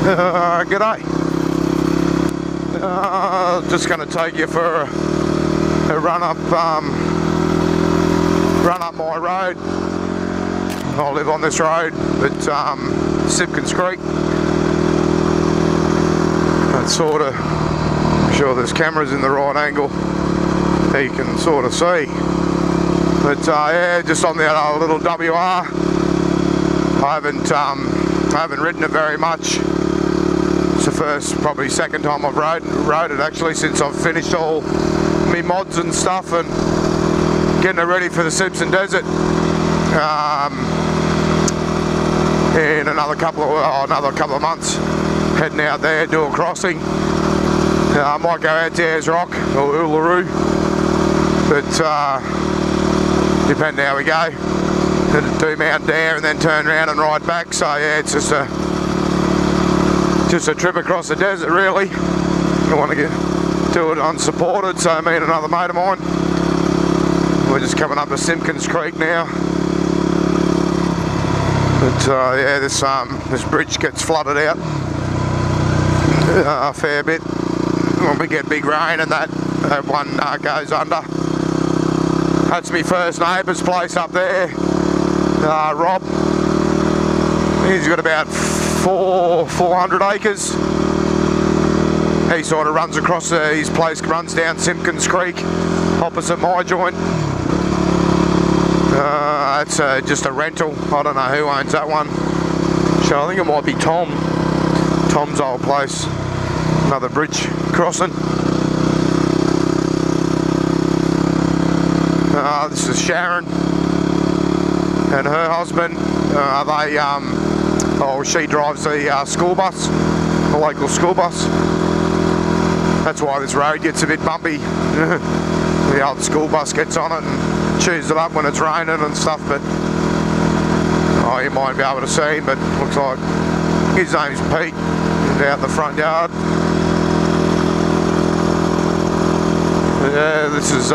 G'day. Just going to take you for a run up my road. I live on this road at Simpkins Creek. That's sort of, I'm sure there's cameras in the right angle that you can sort of see. But yeah, just on the little WR. I haven't ridden it very much. It's the first, probably second time I've rode it actually since I've finished all my mods and stuff and getting it ready for the Simpson Desert in another couple of months. Heading out there, do a crossing. I might go out to Ayers Rock or Uluru, but depending how we go. Do Mount Dare and then turn around and ride back. So yeah, it's just a trip across the desert really. I want to do it unsupported, so me and another mate of mine. We're just coming up to Simpkins Creek now. But yeah, this bridge gets flooded out a fair bit when we get big rain, and that one goes under. That's my first neighbour's place up there, Rob. He's got about 400 acres. He sort of runs across his place, runs down Simpkins Creek, opposite my joint. That's just a rental. I don't know who owns that one. So I think it might be Tom's old place. Another bridge crossing. This is Sharon and her husband. She drives the school bus, the local school bus. That's why this road gets a bit bumpy. The old school bus gets on it and chews it up when it's raining and stuff, but you might be able to see him, but looks like his name's Pete. He's out the front yard. Yeah, this is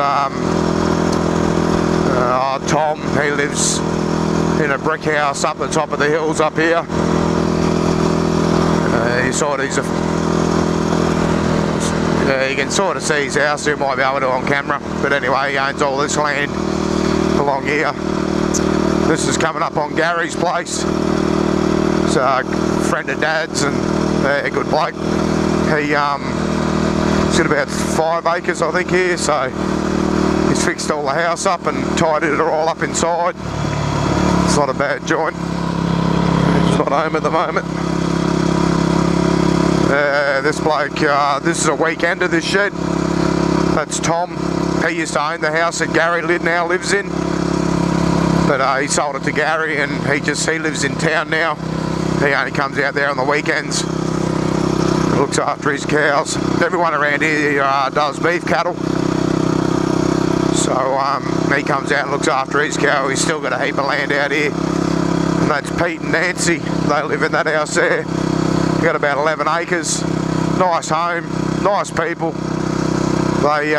Tom. He lives in a brick house up the top of the hills up here. You can sort of see his house. You might be able to on camera, but anyway, he owns all this land along here. This is coming up on Gary's place. It's a friend of Dad's and a good bloke. He's got about 5 acres I think here, so he's fixed all the house up and tidied it all up inside. It's not a bad joint. He's not home at the moment. This bloke, this is a weekender, this shed. That's Tom. He used to own the house that Gary now lives in, but he sold it to Gary, and he lives in town now. He only comes out there on the weekends, looks after his cows. Everyone around here does beef cattle, so he comes out and looks after his cow. He's still got a heap of land out here, and that's Pete and Nancy. They live in that house there. Got about 11 acres. Nice home, nice people. They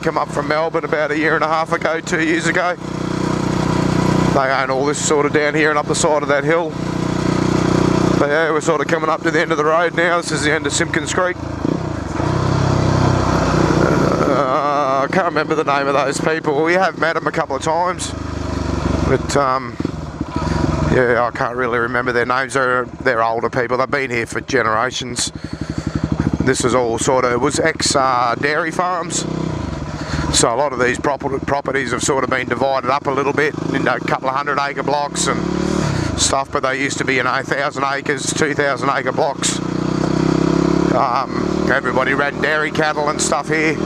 come up from Melbourne about 1.5 years ago, 2 years ago. They own all this sort of down here and up the side of that hill. But yeah, we're sort of coming up to the end of the road now. This is the end of Simpkins Creek. I can't remember the name of those people. We have met them a couple of times, but yeah, I can't really remember their names. They're older people. They've been here for generations. This is all was ex-dairy farms. So a lot of these properties have sort of been divided up a little bit into a couple of 100-acre blocks and stuff, but they used to be 1,000 acres, 2,000-acre blocks. Everybody ran dairy cattle and stuff here,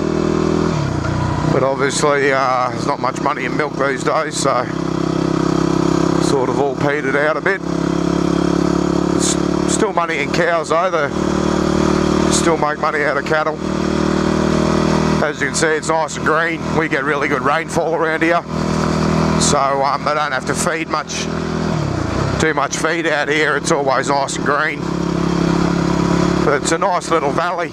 but obviously there's not much money in milk these days, so sort of all petered out a bit. Still money in cows though. They still make money out of cattle. As you can see, it's nice and green. We get really good rainfall around here, so they don't have to feed too much feed out here. It's always nice and green. But it's a nice little valley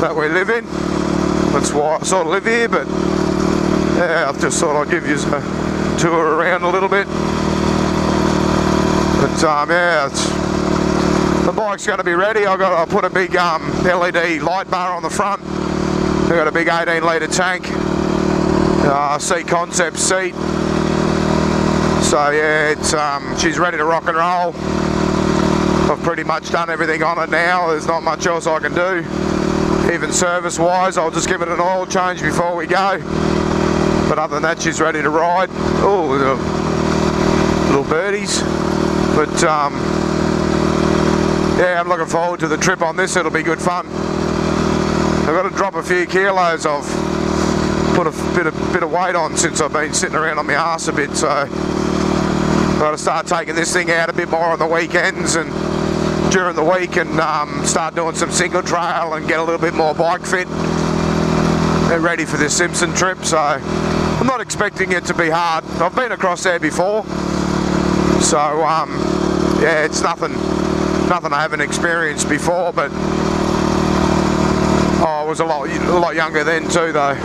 that we live in. That's why I sort of live here, but yeah, I've just thought I'd give you a tour around a little bit. But yeah, it's the bike's going to be ready. I'll put a big LED light bar on the front. I've got a big 18 litre tank, seat concept seat. So yeah, it's she's ready to rock and roll. I've pretty much done everything on it now. There's not much else I can do. Even service wise, I'll just give it an oil change before we go. But other than that, she's ready to ride. Oh, little birdies. But yeah, I'm looking forward to the trip on this. It'll be good fun. I've got to drop a few kilos. I've put a bit of weight on since I've been sitting around on my arse a bit, so I've got to start taking this thing out a bit more on the weekends and during the week, and start doing some single trail and get a little bit more bike fit. They're ready for this Simpson trip, so I'm not expecting it to be hard. I've been across there before, so yeah, it's nothing I haven't experienced before, but I was a lot younger then too, though.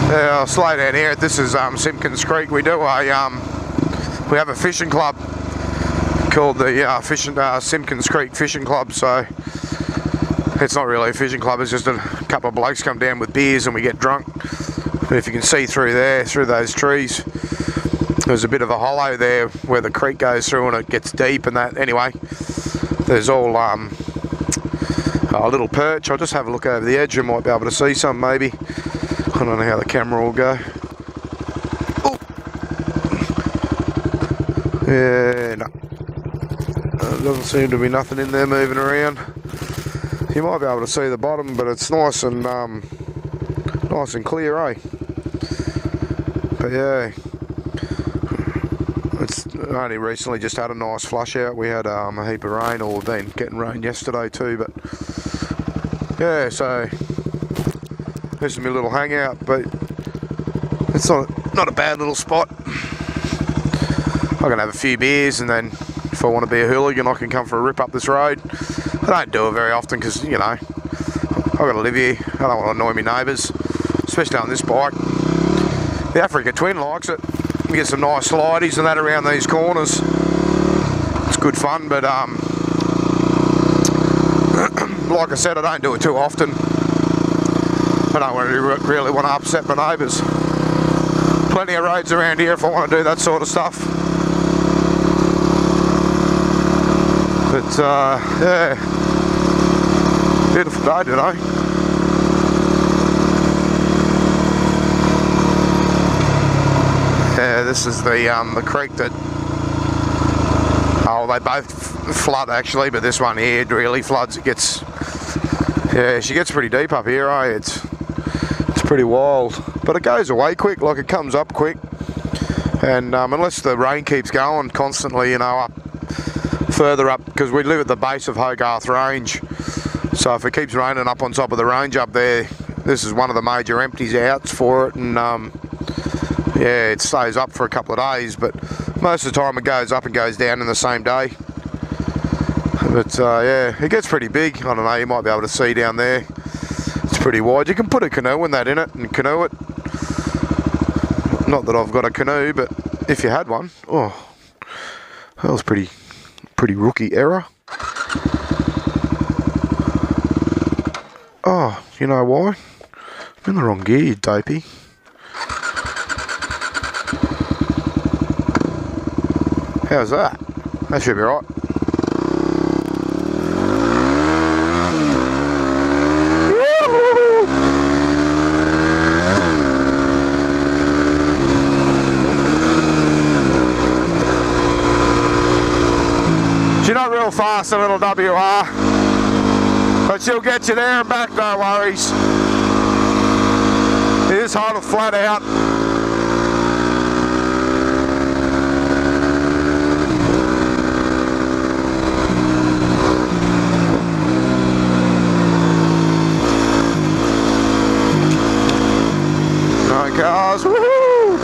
Yeah, I'll slow down here. This is Simpkins Creek. We have a fishing club called the Simpkins Creek Fishing Club. So it's not really a fishing club. It's just a couple of blokes come down with beers and we get drunk. But if you can see through there, through those trees, there's a bit of a hollow there where the creek goes through and it gets deep and that. Anyway, there's all a little perch. I'll just have a look over the edge. You might be able to see some maybe. I don't know how the camera will go. Oh. Yeah, no. There doesn't seem to be nothing in there moving around. You might be able to see the bottom, but it's nice and clear, eh? But yeah, it's only recently just had a nice flush out. We had a heap of rain, or we've been getting rain yesterday too, but yeah, so this is my little hangout, but it's not a bad little spot. I can have a few beers, and then if I want to be a hooligan, I can come for a rip up this road. I don't do it very often because, you know, I've got to live here. I don't want to annoy my neighbours, especially on this bike. The Africa Twin likes it. You get some nice slideys and that around these corners. It's good fun, but like I said, I don't do it too often. I don't really want to upset my neighbours. Plenty of roads around here if I want to do that sort of stuff. But yeah, beautiful day today. Yeah, this is the creek that, oh, they both flood actually, but this one here really floods. It gets, yeah, she gets pretty deep up here, eh? It's pretty wild, but it goes away quick. Like, it comes up quick, and unless the rain keeps going constantly, you know, up further up, because we live at the base of Hogarth Range, so if it keeps raining up on top of the range up there, this is one of the major empties outs for it, and yeah, it stays up for a couple of days, but most of the time it goes up and goes down in the same day. But yeah, it gets pretty big. I don't know, you might be able to see down there. It's pretty wide. You can put a canoe in that in it and canoe it. Not that I've got a canoe, but if you had one, oh, that was pretty rookie error. Oh, you know why? I'm in the wrong gear, you dopey. How's that? That should be right. She's not real fast, a little WR, but she'll get you there and back, no worries. It is hard to flat out. No cars, woohoo!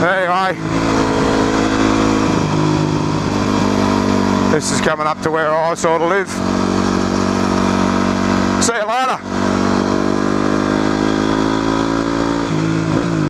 Anyway. This is coming up to where I sort of live.